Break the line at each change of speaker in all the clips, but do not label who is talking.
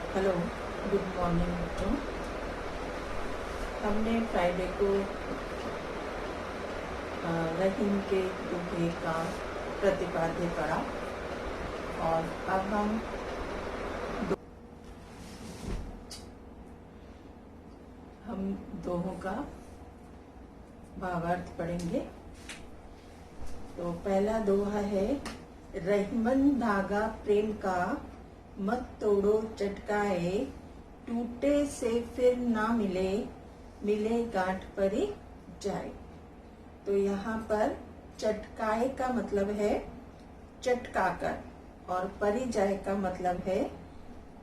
Hello, good morning बच्चों। हमने Friday को रहीम के दुहे का प्रतिपाद्य पढ़ा और अब हम दोहों का भावार्थ पढ़ेंगे। तो पहला दोहा है, रहीमन धागा प्रेम का मत तोड़ो चटकाए, टूटे से फिर ना मिले, मिले गांठ परी जाए। तो यहाँ पर चटकाए का मतलब है चटकाकर और परी जाए का मतलब है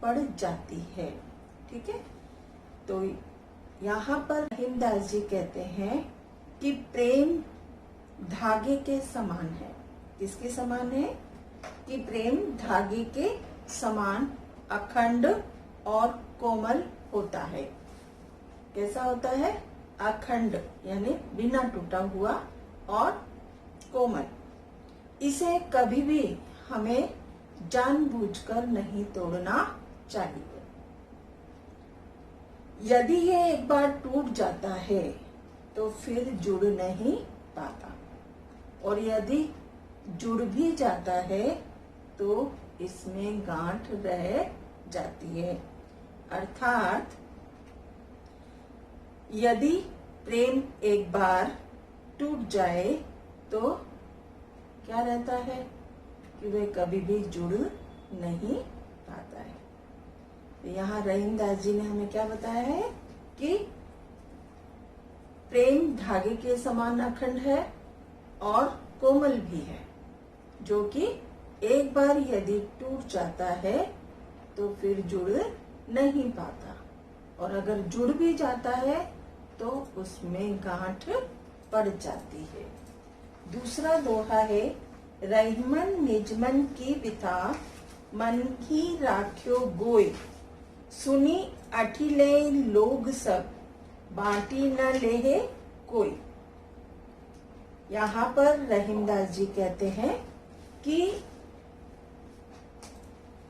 पड़ जाती है। ठीक है, तो यहाँ पर रहीमदास जी कहते हैं कि प्रेम धागे के समान है। किसके समान है? कि प्रेम धागे के समान अखंड और कोमल होता है। कैसा होता है? अखंड यानी बिना टूटा हुआ और कोमल। इसे कभी भी हमें जानबूझकर नहीं तोड़ना चाहिए। यदि ये एक बार टूट जाता है तो फिर जुड़ नहीं पाता, और यदि जुड़ भी जाता है तो इसमें गांठ रह जाती है। अर्थात यदि प्रेम एक बार टूट जाए तो क्या रहता है कि वह कभी भी जुड़ नहीं पाता है। तो यहाँ रहीमदास जी ने हमें क्या बताया है कि प्रेम धागे के समान अखंड है और कोमल भी है, जो कि एक बार यदि टूट जाता है तो फिर जुड़ नहीं पाता, और अगर जुड़ भी जाता है तो उसमें गांठ पड़ जाती है। दूसरा दोहा है, रहीमन निजमन की बिता, मन ही राख्यो गोय, सुनी अठिले लोग सब, बांटी न लेहे कोई। यहाँ पर रहीमदास जी कहते हैं कि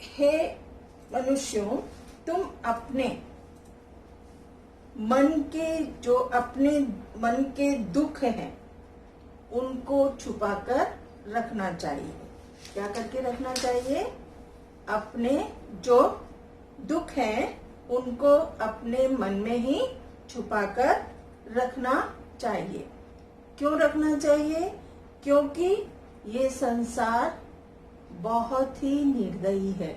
हे मनुष्यों, तुम अपने अपने मन के दुख हैं उनको छुपाकर रखना चाहिए। क्या करके रखना चाहिए? अपने जो दुख हैं उनको अपने मन में ही छुपाकर रखना चाहिए। क्यों रखना चाहिए? क्योंकि ये संसार बहुत ही निर्दयी है।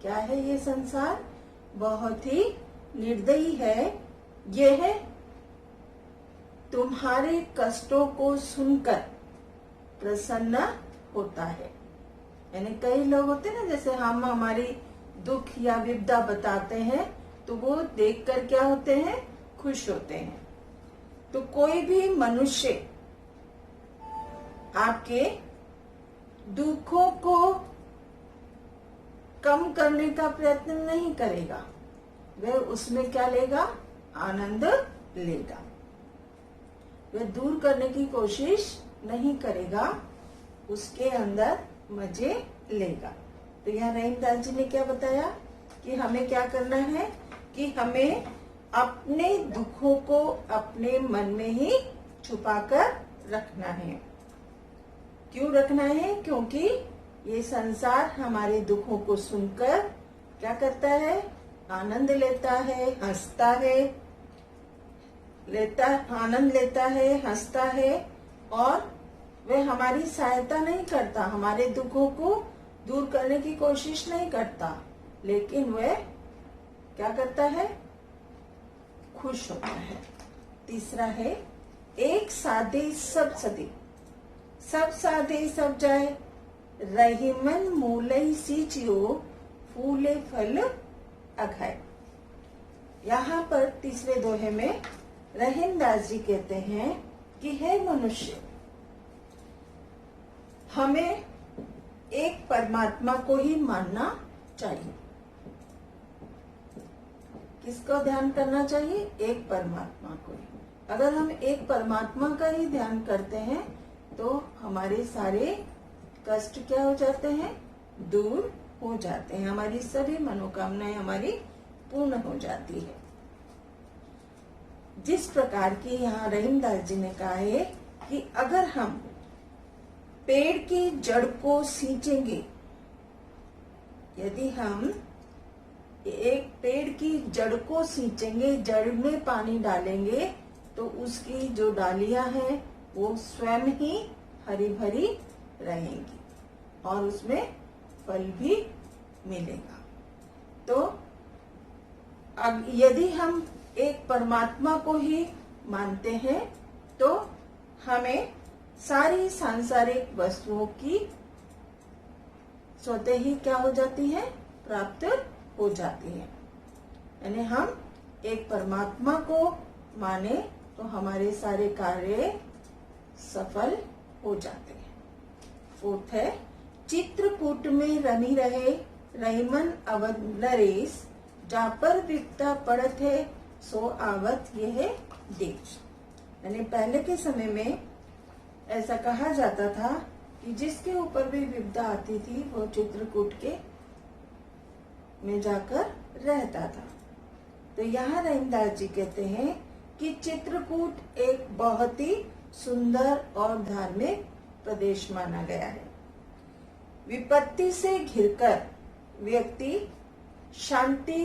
क्या है ये संसार? बहुत ही निर्दयी है। यह तुम्हारे कष्टों को सुनकर प्रसन्न होता है। यानी कई लोग होते हैं ना, जैसे हम हमारी दुख या विपदा बताते हैं तो वो देखकर क्या होते हैं? खुश होते हैं। तो कोई भी मनुष्य आपके दुखों को कम करने का प्रयत्न नहीं करेगा, वह उसमें क्या लेगा? आनंद लेगा। वह दूर करने की कोशिश नहीं करेगा, उसके अंदर मजे लेगा। तो यहाँ रहीमदास जी ने क्या बताया कि हमें क्या करना है कि हमें अपने दुखों को अपने मन में ही छुपाकर रखना है। क्यों रखना है? क्योंकि ये संसार हमारे दुखों को सुनकर क्या करता है? आनंद लेता है, हंसता है, आनंद लेता है, हंसता है, और वह हमारी सहायता नहीं करता, हमारे दुखों को दूर करने की कोशिश नहीं करता, लेकिन वह क्या करता है? खुश होता है। तीसरा है, एक साधे सब सदे, सब साधे सब जाए, रहीमन मूलई सींचियो, फूले फल अघाए। यहाँ पर तीसरे दोहे में रहीमदास जी कहते हैं कि हे मनुष्य, हमें एक परमात्मा को ही मानना चाहिए। किसको ध्यान करना चाहिए? एक परमात्मा को ही। अगर हम एक परमात्मा का ही ध्यान करते हैं तो हमारे सारे कष्ट क्या हो जाते हैं? दूर हो जाते हैं, हमारी सभी मनोकामनाएं हमारी पूर्ण हो जाती है। जिस प्रकार की यहाँ रहीमदास जी ने कहा है कि अगर हम पेड़ की जड़ को सींचेंगे, यदि हम एक पेड़ की जड़ को सींचेंगे, जड़ में पानी डालेंगे, तो उसकी जो डालियां हैं वो स्वयं ही हरी भरी रहेंगी और उसमें फल भी मिलेगा। तो अब यदि हम एक परमात्मा को ही मानते हैं तो हमें सारी सांसारिक वस्तुओं की स्वतः ही क्या हो जाती है, प्राप्त हो जाती है। यानी हम एक परमात्मा को माने तो हमारे सारे कार्य सफल हो जाते हैं। फोर्थ है, चित्रकूट में रमी रहे रहीमन अवध नरेश, जा पर विपता पड़त है सो आवत यह देश। यानी पहले के समय में ऐसा कहा जाता था कि जिसके ऊपर भी विपदा आती थी वो चित्रकूट के में जाकर रहता था। तो यहाँ रहीमदास जी कहते हैं कि चित्रकूट एक बहुत ही सुंदर और धार्मिक प्रदेश माना गया है। विपत्ति से घिरकर व्यक्ति शांति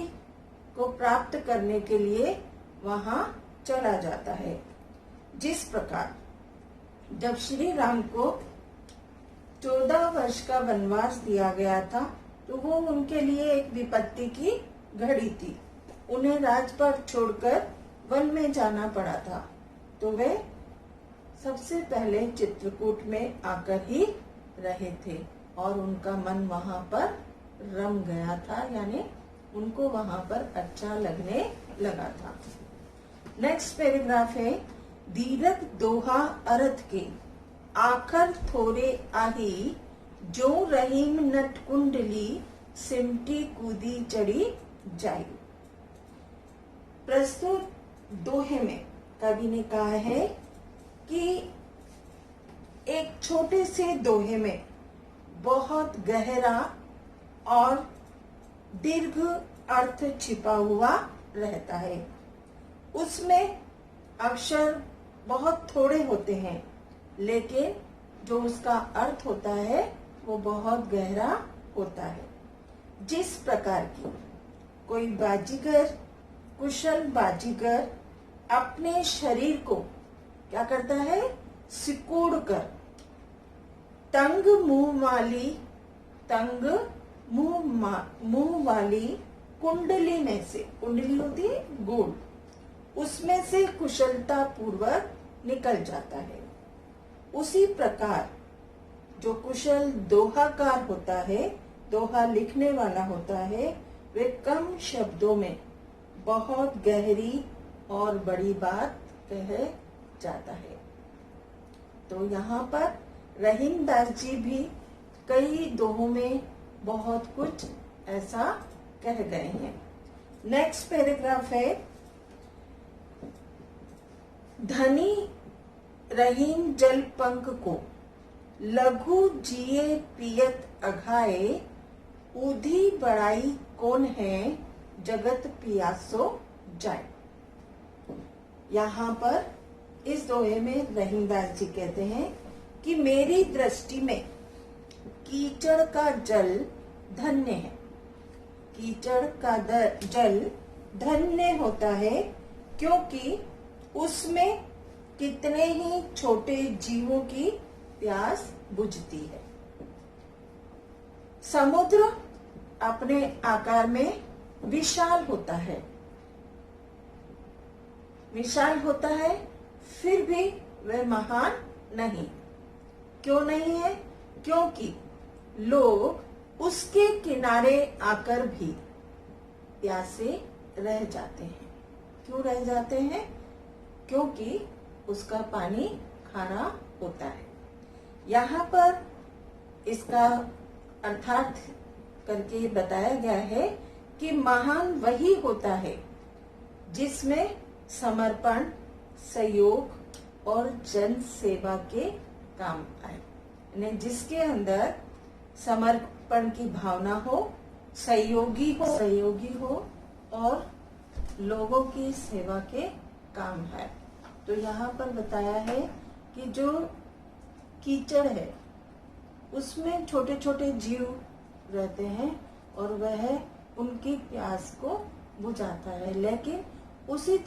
को प्राप्त करने के लिए वहां चला जाता है। जिस प्रकार जब श्री राम को 14 वर्ष का वनवास दिया गया था तो वो उनके लिए एक विपत्ति की घड़ी थी। उन्हें राजपाट छोड़कर वन में जाना पड़ा था, तो वे सबसे पहले चित्रकूट में आकर ही रहे थे और उनका मन वहां पर रम गया था, यानी उनको वहां पर अच्छा लगने लगा था। नेक्स्ट पैराग्राफ है, दीरक दोहा अर्थ के आखर थोरे आही, जो रहीम नट कुंडली सिमटी कूदी चढ़ी जाई। प्रस्तुत दोहे में कवि ने कहा है कि एक छोटे से दोहे में बहुत गहरा और दीर्घ अर्थ छिपा हुआ रहता है। उसमें अक्षर बहुत थोड़े होते हैं, लेकिन जो उसका अर्थ होता है वो बहुत गहरा होता है। जिस प्रकार की कोई बाजीगर, कुशल बाजीगर अपने शरीर को क्या करता है, सिकोड़ कर तंग मुंह वाली कुंडली में से, कुंडली होती है गोल, उसमें से कुशलता पूर्वक निकल जाता है। उसी प्रकार जो कुशल दोहाकार होता है, दोहा लिखने वाला होता है, वे कम शब्दों में बहुत गहरी और बड़ी बात कह जाता है। तो यहाँ पर रहीमदास जी भी कई दोहों में बहुत कुछ ऐसा कह गए हैं। नेक्स्ट पैराग्राफ है, धनी रहीम जल पंख को लघु जिए पियत अघाए, ऊधी बड़ाई कौन है जगत पियासो जाए। यहाँ पर इस दोहे में रहीमदास जी कहते हैं कि मेरी दृष्टि में कीचड़ का जल धन्य है। कीचड़ का जल धन्य होता है क्योंकि उसमें कितने ही छोटे जीवों की प्यास बुझती है। समुद्र अपने आकार में विशाल होता है, फिर भी वह महान नहीं। क्यों नहीं है? क्योंकि लोग उसके किनारे आकर भी प्यासे रह जाते हैं। क्यों रह जाते हैं? क्योंकि उसका पानी खारा होता है। यहाँ पर इसका अर्थात करके बताया गया है कि महान वही होता है जिसमें समर्पण, सहयोग और जन सेवा के काम आए। जिसके अंदर समर्पण की भावना हो, सहयोगी हो और लोगों की सेवा के काम है। तो यहाँ पर बताया है कि जो कीचड़ है उसमें छोटे छोटे जीव रहते हैं और वह उनकी प्यास को बुझाता है, लेकिन उसी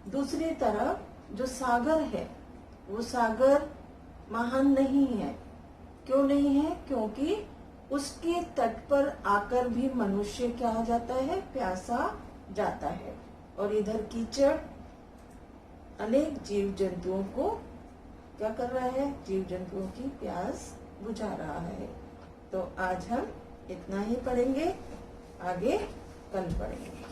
दूसरी तरफ जो सागर है वो सागर महान नहीं है। क्यों नहीं है? क्योंकि उसके तट पर आकर भी मनुष्य क्या हो जाता है? प्यासा जाता है। और इधर कीचड़ अनेक जीव जंतुओं को क्या कर रहा है? जीव जंतुओं की प्यास बुझा रहा है। तो आज हम इतना ही पढ़ेंगे, आगे कल पढ़ेंगे।